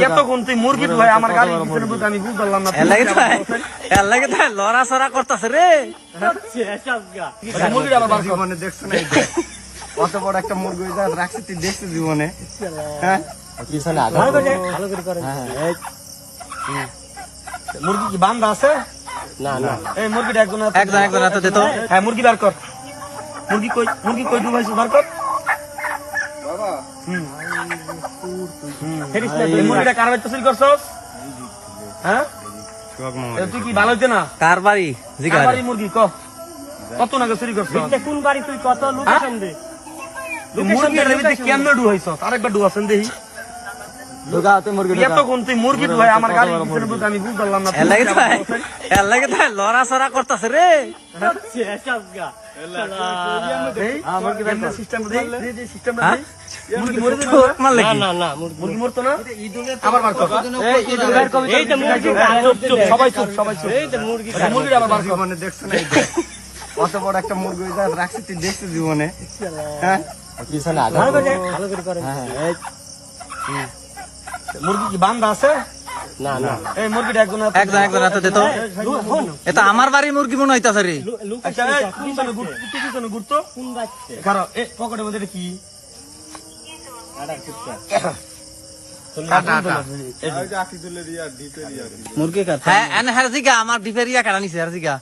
এতক্ষণ তুই মুরগি ধুয়ে আমার গাড়ি পিছনে বসে আমি বুঝলাম না এর লাগে তো লড়াচড়া করতেছে রে। মুরগি আবার বার কর। জীবনে দেখছো না অত বড় একটা মুরগি রাখছি তুই দেখছো জীবনে? হ্যাঁ পিছনে মুরগি কি বান্ধা আছে? না না এই মুরগিটা একজন একজন হাতে দে তো। হ্যাঁ মুরগি বার কর। মুরগি কই ডুবাইছিস বার কর। বাবা এই মুরগিটা কার বাড়িতে চুরি করছস? হ্যাঁ শোক মামা তুই কি ভালো হইতে না? কার বাড়ি জিগা কার বাড়ি মুরগি ক কত নাগে চুরি করছস? কোন বাড়ি তুই কত লোকেশন দে। মুরগির ভিতরে কেমনে ডুবাইছস? আরেকবার ডুবাছেন দেখি। এতক্ষণ তুই মুরগি ধুয়ে আমার গাড়ি পিছনে বসে আমি বুঝলাম না এর লাগে তো লড়াচড়া করতেছে রে। মুরগি মরে যাবে না? মারলে কি? না না মুরগি মরতো না? আবার বার কর। এই তো মুরগি সবাই চুপ সবাই চুপ। এই তো মুরগি মুরগি আবার বার কর। জীবনে দেখছো না অত বড় একটা মুরগি রাখছি তুই দেখছো জীবনে? হ্যাঁ পিছনে ভালো করে করে। মুরগি কি বান্ধা আছে? না না এই মুরগিটা একজন একজন হাতে দে তো। এটা আমার বাড়ির মুরগি মনে হইতাছে রে। আচ্ছা এই পিছনে ঘুর একটু পিছনে ঘুরতো। কোন বাচ্চা কারণ এই পকেটের মধ্যে এটা কি? মুরগি হ্যাঁ এনে হার জিগা আমার ডিপেরিয়া কাটা নিছে হার জিগা।